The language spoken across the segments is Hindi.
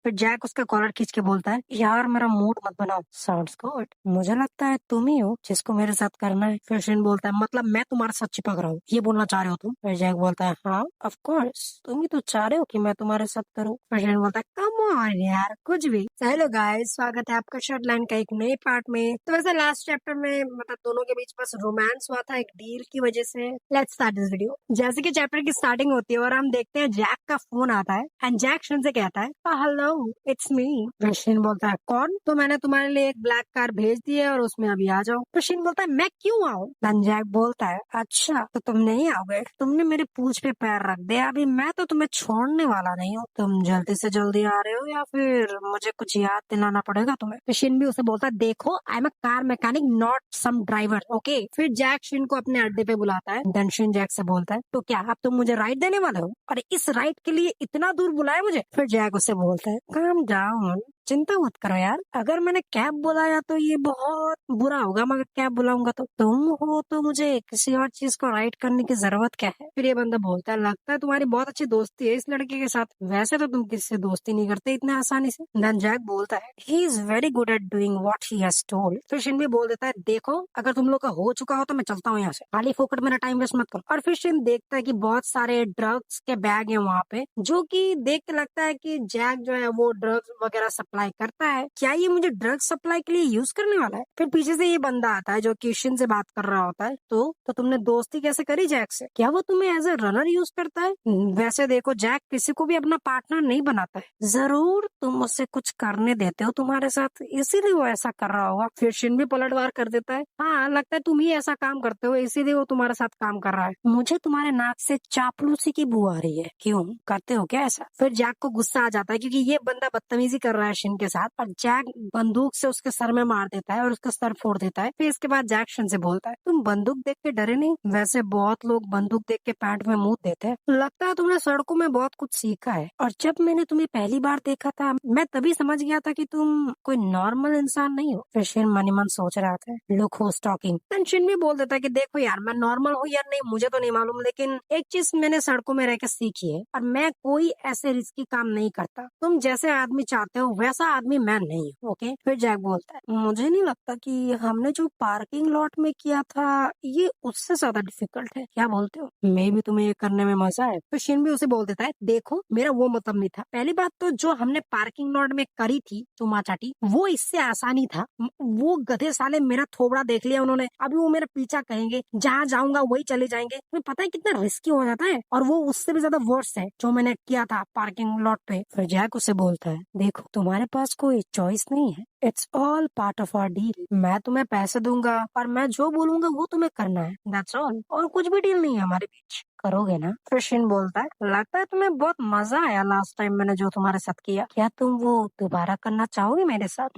फिर जैक उसका कॉलर खींच के बोलता है, यार मेरा मूड मत बनाओ। साउंड्स गुड, मुझे लगता है तुम ही हो जिसको मेरे साथ करना है। फिर शिन बोलता है, मतलब मैं तुम्हारे साथ चिपक रहा हूँ, ये बोलना चाह रहे हो तुम? फिर जैक बोलता है, हाँ ऑफ कोर्स, तुम ही तो चाह रहे हो कि मैं तुम्हारे साथ करूँ। फिर शिन बोलता है, कम ऑन यार, कुछ भी। हेलो गाइस, स्वागत है आपका शॉर्टलाइन का एक नए पार्ट में। तो वैसे लास्ट चैप्टर में मतलब दोनों के बीच बस रोमांस हुआ था एक डील की वजह से। Let's start this video. जैसे कि चैप्टर की स्टार्टिंग होती है और हम देखते हैं जैक का फोन आता है एंड जैक शिन से कहता है, हेलो इट्स मी। शिन बोलता है, कौन? तो मैंने तुम्हारे लिए एक ब्लैक कार भेज दी है और उसमें अभी आ जाओ। तो शिन बोलता है, मैं क्यों आऊँ? देन जैक बोलता है, अच्छा तो तुम नहीं आओगे? तुमने मेरे पूंछ पे पैर रख दिया, अभी मैं तो तुम्हें छोड़ने वाला नहीं हूँ। तुम जल्दी से जल्दी आ रहे हो या फिर मुझे कुछ याद दिलाना पड़ेगा तुम्हें? तो शिन भी उसे बोलता है, देखो I am a car mechanic not some driver, okay. फिर जैक शिन को अपने अड्डे पे बुलाता है। देन शिन जैक से बोलता है, तो क्या अब तुम मुझे राइड देने वाले हो? और इस राइड के लिए इतना दूर बुलाया मुझे? फिर जैक उससे बोलता है, काम डाउन, चिंता मत करो यार, अगर मैंने कैब बुलाया तो ये बहुत बुरा होगा, मगर कैब बुलाऊंगा तो तुम हो, तो मुझे किसी और चीज को राइड करने की जरूरत क्या है? फिर ये बंदा बोलता है, लगता है तुम्हारी बहुत अच्छी दोस्ती है इस लड़के के साथ, वैसे तो तुम किसी से दोस्ती नहीं करते इतने आसानी से। देन जैक बोलता है, he is very good at doing what he has told. फिर शिन भी बोल देता है, देखो अगर तुम लोग का हो चुका हो तो मैं चलता हूँ यहाँ से, खाली फोकट मेरा टाइम वेस्ट मत करो। और फिर शिन देखता है कि बहुत सारे ड्रग्स के बैग है वहाँ पे, जो कि देख के लगता है कि जैक जो है वो ड्रग्स वगैरह सप्लाई करता है। क्या ये मुझे ड्रग्स सप्लाई के लिए यूज करने वाला है? फिर पीछे से ये बंदा आता है जो कि शिन से बात कर रहा होता है, तो तुमने दोस्ती कैसे करी जैक से? क्या वो तुम्हें एज ए रनर यूज करता है? वैसे देखो जैक किसी को भी अपना पार्टनर नहीं बनाता है, जरूर तुम उससे कुछ करने देते हो तुम्हारे साथ, इसीलिए वो ऐसा कर रहा होगा। फिर शिन भी पलटवार कर देता है, हाँ लगता है तुम ही ऐसा काम करते हो, इसीलिए वो तुम्हारे साथ काम कर रहा है। मुझे तुम्हारे नाक से चापलूसी की बू आ रही है, क्यों करते हो क्या ऐसा? फिर जैक को गुस्सा आ जाता है क्योंकि ये बंदा बदतमीजी कर रहा है शिन के साथ, और जैक बंदूक से उसके सर में मार देता है और उसका सर फोड़ देता है। फिर इसके बाद जैक शिन से बोलता है, तुम बंदूक देख के डरे नहीं? वैसे बहुत लोग बंदूक देख के पैंट में मुंह देते हैं, लगता है तुमने सड़कों में बहुत कुछ सीखा है। और जब मैंने तुम्हें पहली बार देखा था मैं तभी समझ गया था कि तुम कोई नॉर्मल इंसान नहीं हो। फिर शिन मन ही मन सोच रहा था, look who is talking. Shin भी बोल देता है कि देखो यार, मैं नॉर्मल हूँ या नहीं मुझे तो नहीं मालूम, लेकिन एक चीज मैंने सड़कों में रह के सीखी है, और मैं कोई ऐसे रिस्की काम नहीं करता। तुम जैसे आदमी चाहते हो वैसा आदमी मैं नहीं हूँ, ओके। फिर जैक बोलता है, मुझे नहीं लगता कि हमने जो पार्किंग लॉट में किया था ये उससे ज्यादा डिफिकल्ट है, क्या बोलते हो? मे भी तुम्हें ये करने में मजा है। फिर शिन भी उसे बोल देता है, देखो मेरा वो मतलब नहीं था, पहली बात तो जो हमने पार्किंग लॉट में करी थी चुमा चाटी, वो इससे आसानी था। वो गधे साले मेरा थोबड़ा देख लिया उन्होंने, अभी वो मेरा पीछा कहेंगे, जहाँ जाऊंगा वही चले जाएंगे। तुम्हें पता है कितना रिस्की हो जाता है, और वो उससे भी ज्यादा वर्स है जो मैंने किया था पार्किंग लॉट पे। फिर जैक उसे बोलता है, देखो तुम्हारे पास कोई चॉइस नहीं है, it's all part of our deal. मैं तुम्हें पैसे दूंगा और मैं जो बोलूंगा वो तुम्हें करना है, दैट्स ऑल, और कुछ भी डील नहीं है हमारे बीच, करोगे ना? फिर शिन बोलता है, लगता है तुम्हें बहुत मजा आया लास्ट टाइम मैंने जो तुम्हारे साथ किया, क्या तुम वो दोबारा करना चाहोगे मेरे साथ?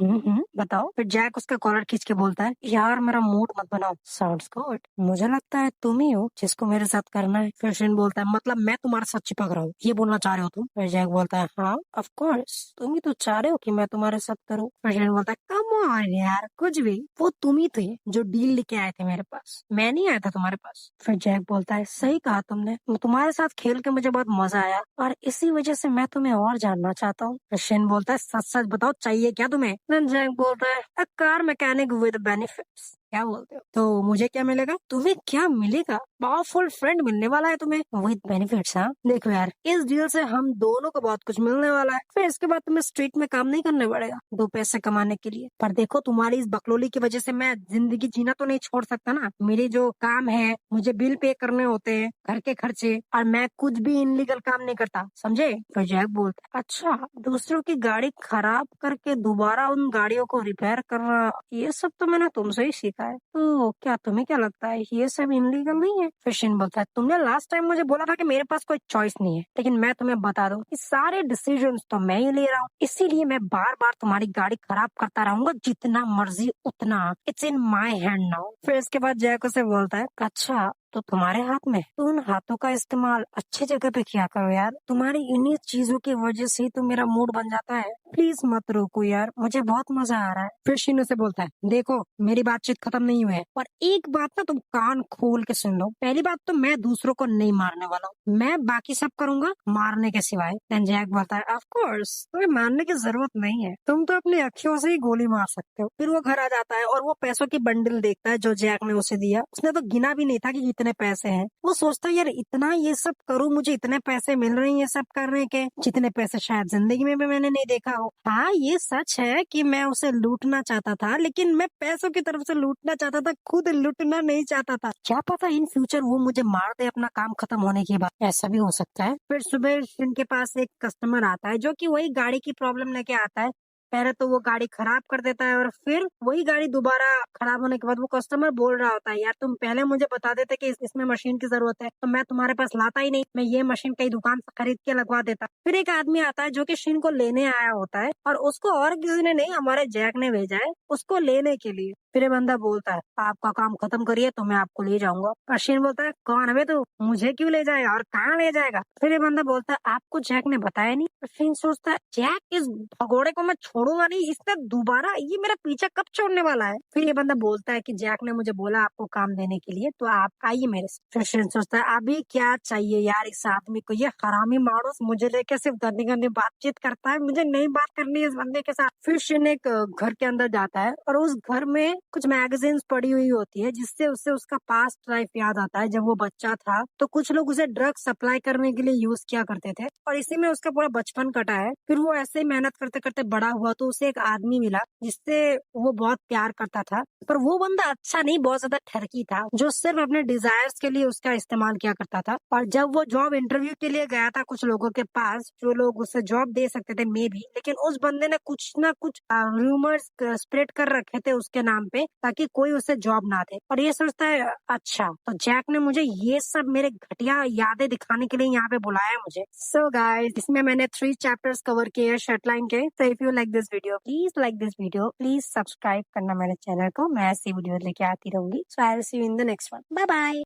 बताओ। फिर जैक उसका कॉलर खींच के बोलता है, यार मेरा मूड मत बनाओ। साउंड्स गुड, मुझे लगता है तुम ही हो जिसको मेरे साथ करना है। फिर शिन बोलता है, मतलब मैं तुम्हारे साथ चिपक रहा हूँ, ये बोलना चाह रहे हो तुम? फिर जैक बोलता है, हाँ ऑफ कोर्स, तुम ही तो चाह रहे हो कि मैं तुम्हारे साथ करूँ। फिर शिन बोलता है, कम ऑन यार, कुछ भी, वो तुम ही थे जो डील लेके आए थे मेरे पास, मैं नहीं आया था तुम्हारे पास। फिर जैक बोलता है, सही कहा तुमने, तुम्हारे साथ खेल के मुझे बहुत मजा आया और इसी वजह से मैं तुम्हें और जानना चाहता हूँ। फिर शिन बोलता है, सच सच बताओ चाहिए क्या तुम्हें? Then जैक बोलता है, अ कार मैकेनिक विद बेनिफिट्स। क्या बोलते हो? तो मुझे क्या मिलेगा? तुम्हें क्या मिलेगा? पावरफुल फ्रेंड मिलने वाला है तुम्हें विद बेनिफिट्स। हाँ देखो यार, इस डील से हम दोनों को बहुत कुछ मिलने वाला है, फिर इसके बाद तुम्हें स्ट्रीट में काम नहीं करने पड़ेगा दो पैसे कमाने के लिए। पर देखो तुम्हारी इस बकलोली की वजह से मैं जिंदगी जीना तो नहीं छोड़ सकता ना, मेरे जो काम है, मुझे बिल पे करने होते हैं, घर के खर्चे, और मैं कुछ भी इनलीगल काम नहीं करता, समझे? फिर जैक बोलता है, अच्छा दूसरों की गाड़ी खराब करके दोबारा उन गाड़ियों को रिपेयर करना, ये सब तो मैंने तुमसे ही सीखा है, तो क्या तुम्हें क्या लगता है ये सब इनलीगल नहीं है? फिर शिन बोलता है, तुमने लास्ट टाइम मुझे बोला था कि मेरे पास कोई चॉइस नहीं है, लेकिन मैं तुम्हें बता दूं कि सारे डिसीजंस तो मैं ही ले रहा हूँ, इसीलिए मैं बार बार तुम्हारी गाड़ी खराब करता रहूंगा जितना मर्जी उतना, it's in my hand now. फिर इसके बाद जैक उसे बोलता है, अच्छा तो तुम्हारे हाथ में, तो उन हाथों का इस्तेमाल अच्छी जगह पे किया करो यार। तुम्हारी इन्हीं चीजों की वजह से ही तो मेरा मूड बन जाता है। प्लीज मत रोको यार, मुझे बहुत मजा आ रहा है। फिर शीनू से बोलता है, देखो मेरी बातचीत खत्म नहीं हुई है, पर एक बात ना तुम कान खोल के सुन लो। पहली बात तो मैं दूसरों को नहीं मारने वाला हूँ, मैं बाकी सब करूंगा मारने के सिवाय। देन जैक बोलता है, ऑफ कोर्स तुम्हें मारने की जरूरत नहीं है, तुम तो अपनी अखियों से ही गोली मार सकते हो। फिर वो घर आ जाता है और वो पैसों की बंडल देखता है जो जैक ने उसे दिया। उसने तो गिना भी नहीं था कि कितने पैसे हैं। वो सोचता है यार इतना ये सब करूँ, मुझे इतने पैसे मिल रहे हैं ये सब करने के, जितने पैसे शायद जिंदगी में भी मैंने नहीं देखा हो। हाँ ये सच है कि मैं उसे लूटना चाहता था, लेकिन मैं पैसों की तरफ से लूटना चाहता था, खुद लूटना नहीं चाहता था। क्या पता इन फ्यूचर वो मुझे मार दे अपना काम खत्म होने के बाद, ऐसा भी हो सकता है। फिर सुबह इनके पास एक कस्टमर आता है जो कि वही गाड़ी की प्रॉब्लम लेके आता है। पहले तो वो गाड़ी खराब कर देता है और फिर वही गाड़ी दोबारा खराब होने के बाद वो कस्टमर बोल रहा होता है, यार तुम पहले मुझे बता देते कि इसमें मशीन की जरूरत है तो मैं तुम्हारे पास लाता ही नहीं, मैं ये मशीन कहीं दुकान से खरीद के लगवा देता। फिर एक आदमी आता है जो कि शीन को लेने आया होता है और उसको और किसी ने नहीं, हमारे जैक ने भेजा है उसको लेने के लिए। फिर ये बंदा बोलता है, आपका काम खत्म करिए तो मैं आपको ले जाऊंगा। और शीन बोलता है, कौन है बे तू, मुझे क्यों ले जाएगा और कहाँ ले जाएगा। फिर ये बंदा बोलता है, आपको जैक ने बताया नहीं। तो शीन सोचता है, जैक इस भगोड़े को मैं छोड़ूंगा नहीं, इसने दोबारा ये मेरा पीछा कब छोड़ने वाला है। फिर ये बंदा बोलता है कि जैक ने मुझे बोला आपको काम देने के लिए, तो आप आइए मेरे से। फिर शीन सोचता है, अभी क्या चाहिए यार इस आदमी को, ये हरामी माणूस मुझे लेके सिर्फ गंदी गंदी बातचीत करता है, मुझे नहीं बात करनी है इस बंदे के साथ। फिर शीन एक घर के अंदर जाता है और उस घर में कुछ मैगजीन्स पड़ी हुई होती है, जिससे उसे उसका पास्ट लाइफ याद आता है। जब वो बच्चा था तो कुछ लोग उसे ड्रग सप्लाई करने के लिए यूज किया करते थे और इसी में उसका पूरा बचपन कटा है। फिर वो ऐसे ही मेहनत करते करते बड़ा हुआ तो उसे एक आदमी मिला जिससे वो बहुत प्यार करता था, पर वो बंदा अच्छा नहीं, बहुत ज्यादा ठरकी था, जो सिर्फ अपने डिजायर्स के लिए उसका इस्तेमाल किया करता था। और जब वो जॉब इंटरव्यू के लिए गया था कुछ लोगों के पास जो लोग उसे जॉब दे सकते थे मे भी, लेकिन उस बंदे ने कुछ ना कुछ रूमर्स स्प्रेड कर रखे थे उसके नाम पे ताकि कोई उसे जॉब ना दे। और ये सोचता है, अच्छा तो जैक ने मुझे ये सब मेरे घटिया यादें दिखाने के लिए यहाँ पे बुलाया है मुझे। सो गाइस इसमें मैंने 3 चैप्टर्स कवर किए हैं शर्टलाइन के। So if you like this video please like this video, please subscribe करना मेरे चैनल को, मैं ऐसी वीडियो लेके आती रहूंगी। So I will see you in the next one, bye bye.